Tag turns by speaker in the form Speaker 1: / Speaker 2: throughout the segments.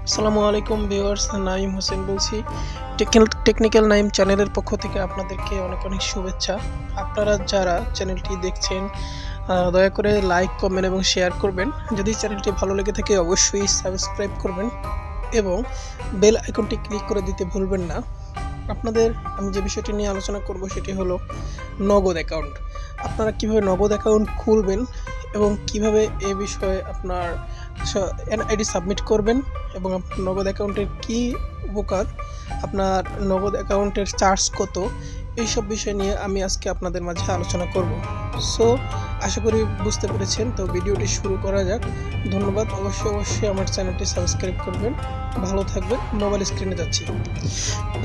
Speaker 1: আসসালামু আলাইকুম ভিউয়ার্স, নাইম হোসেন বলছি। টেকনিক্যাল নাইম চ্যানেলের পক্ষ থেকে আপনাদেরকে অনেক অনেক শুভেচ্ছা। আপনারা যারা চ্যানেলটি দেখছেন দয়া করে লাইক, কমেন্ট এবং শেয়ার করবেন। যদি চ্যানেলটি ভালো লেগে থাকে অবশ্যই সাবস্ক্রাইব করবেন এবং বেল আইকনটি ক্লিক করে দিতে ভুলবেন না। আমি যে বিষয়টি নিয়ে আলোচনা করব সেটি হলো নগদ অ্যাকাউন্ট। আপনারা কিভাবে নগদ অ্যাকাউন্ট খুলবেন এবং কিভাবে এ বিষয়ে আপনার এনআইডি সাবমিট করবেন এবং নগদ অ্যাকাউন্টের কি উপকার, আপনার নগদ অ্যাকাউন্টের চার্জ কত, এইসব বিষয় নিয়ে আমি আজকে আপনাদের মাঝে আলোচনা করব। সো আশা করি বুঝতে পেরেছেন। তো ভিডিওটি শুরু করা যাক। ধন্যবাদ। অবশ্যই আমার চ্যানেলটি সাবস্ক্রাইব করবেন। ভালো থাকবেন। মোবাইল স্ক্রিনে যাচ্ছি।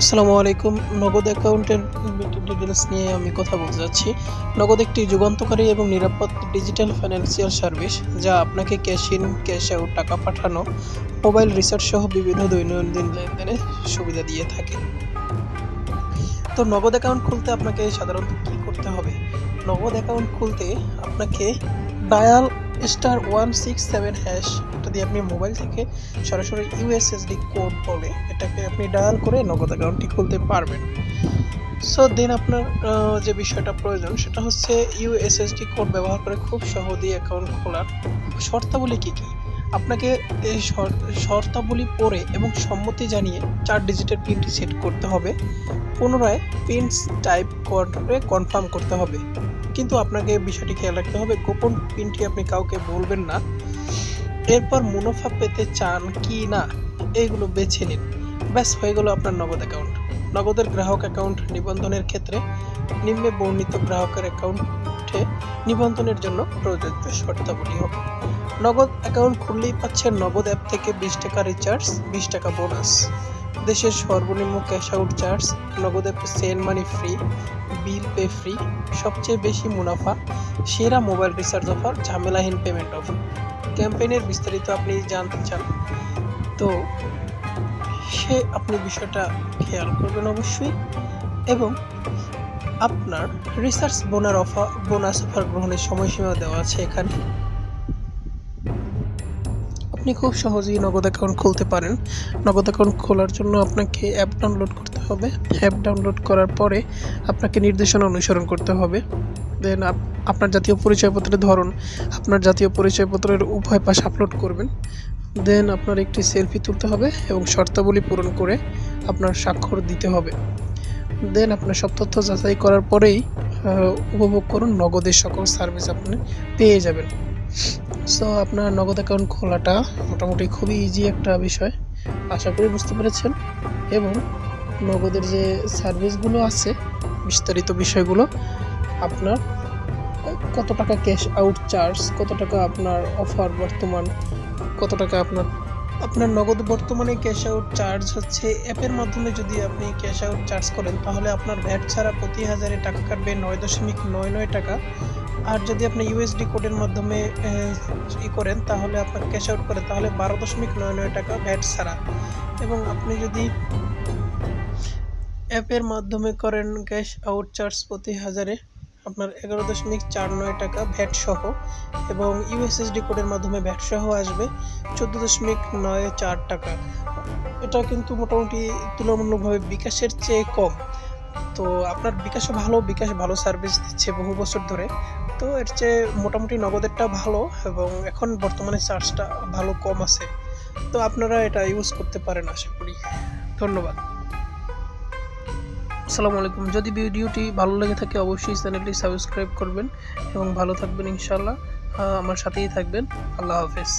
Speaker 1: আসসালামু আলাইকুম। নগদ অ্যাকাউন্টের ডিটেলস নিয়ে আমি কথা বলতে যাচ্ছি। নগদ একটি যুগান্তকারী এবং নিরাপদ ডিজিটাল ফাইন্যান্সিয়াল সার্ভিস, যা আপনাকে ক্যাশ ইন, ক্যাশ আউট, টাকা পাঠানো, মোবাইল রিচার্জ সহ বিভিন্ন দৈনন্দিন লেনদেনে সুবিধা দিয়ে থাকে। তো নগদ অ্যাকাউন্ট খুলতে আপনাকে সাধারণত কী করতে হবে? নগদ অ্যাকাউন্ট খুলতে আপনাকে ডায়াল *167# এটা দিয়ে আপনি মোবাইল থেকে সরাসরি ইউএসএসডি কোড বলে এটাকে আপনি ডায়াল করে নগদ অ্যাকাউন্টটি খুলতে পারবেন। সো দেন আপনার যে বিষয়টা প্রয়োজন সেটা হচ্ছে ইউএসএসডি কোড ব্যবহার করে খুব সহজেই অ্যাকাউন্ট খোলার শর্তাবলী কী কী। আপনাকে এই শর্তাবলী পড়ে এবং সম্মতি জানিয়ে 4 ডিজিটের পিনটি সেট করতে হবে। পুনরায় পিন টাইপ করে কনফার্ম করতে হবে। কিন্তু আপনাকে বিষয়টি খেয়াল রাখতে হবে, গোপন পিনটি আপনি কাউকে বলবেন না। এরপর মুনাফা পেতে চান কি না এইগুলো বেছে নিন। ব্যাস হয়ে গেল আপনার নগদ অ্যাকাউন্ট। নগদের গ্রাহক অ্যাকাউন্ট নিবন্ধনের ক্ষেত্রে নিম্নে বর্ণিত গ্রাহকের অ্যাকাউন্টে নিবন্ধনের জন্য প্রযোজ্য শর্তাবলী হবে। নগদ অ্যাকাউন্ট খুললেই পাচ্ছেন নগদ অ্যাপ থেকে 20 টাকা রিচার্জ, 20 টাকা বোনাস, দেশের সর্বনিম্ন ক্যাশ আউট চার্জ, নগদ অ্যাপে send money free, bill pay free, সবচেয়ে বেশি মুনাফা, সেরা মোবাইল রিচার্জ অফার, ঝামেলাহীন পেমেন্ট অফার। ক্যাম্পেইনের বিস্তারিত আপনি জানতে চান তো আপনি বিষয়টা খেয়াল করবেন অবশ্যই। এবং আপনার রিসার্চ বোনাস অফার গ্রহণের সময়সীমা দেওয়া আছে এখানে। আপনি খুব সহজেই নগদ অ্যাকাউন্ট খুলতে পারেন। নগদ অ্যাকাউন্ট খোলার জন্য আপনাকে অ্যাপ ডাউনলোড করতে হবে। অ্যাপ ডাউনলোড করার পরে আপনাকে নির্দেশনা অনুসরণ করতে হবে। দেন আপনার জাতীয় পরিচয়পত্রের ধরন, আপনার জাতীয় পরিচয়পত্রের উভয় পাশ আপলোড করবেন। দেন আপনার একটি সেলফি তুলতে হবে এবং শর্তাবলী পূরণ করে আপনার স্বাক্ষর দিতে হবে। দেন আপনার সব তথ্য যাচাই করার পরেই উপভোগ করুন নগদের সকল সার্ভিস আপনি পেয়ে যাবেন। সো আপনার নগদ অ্যাকাউন্ট খোলাটা মোটামুটি খুবই ইজি একটা বিষয়, আশা করি বুঝতে পেরেছেন। এবং নগদের যে সার্ভিসগুলো আছে, বিস্তারিত বিষয়গুলো, আপনার কত টাকা ক্যাশ আউট চার্জ, কত টাকা আপনার অফার বর্তমান, কত টাকা আপনার নগদ বর্তমানে ক্যাশ আউট চার্জ হচ্ছে অ্যাপের মাধ্যমে যদি আপনি ক্যাশ আউট চার্জ করেন তাহলে আপনার ভ্যাট ছাড়া প্রতি 1000-এ টাকা কাটবে 9.99 টাকা। আর যদি আপনি ইউএসডি কোডের মাধ্যমে করেন তাহলে আপনার ক্যাশ আউট করেন তাহলে 12.99 টাকা ভ্যাট ছাড়া। এবং আপনি যদি অ্যাপের মাধ্যমে করেন ক্যাশ আউট চার্জ প্রতি 1000-এ আপনার 11.49 টাকা ভ্যাট সহ, এবং ইউএসএসডি কোডের মাধ্যমে ভ্যাট সহ আসবে 14.94 টাকা। এটা কিন্তু মোটামুটি তুলনামূলকভাবে বিকাশের চেয়ে কম। তো আপনার বিকাশ ভালো সার্ভিস দিচ্ছে বহু বছর ধরে। তো এর চেয়ে মোটামুটি নগদেরটা ভালো এবং এখন বর্তমানে চার্জটা ভালো কম আছে। তো আপনারা এটা ইউজ করতে পারেন আশা করি। ধন্যবাদ। আসসালামু আলাইকুম। যদি ভিডিওটি ভালো লেগে থাকে অবশ্যই চ্যানেলটি সাবস্ক্রাইব করবেন এবং ভালো থাকবেন ইনশাআল্লাহ। আমার সাথেই থাকবেন। আল্লাহ হাফেজ।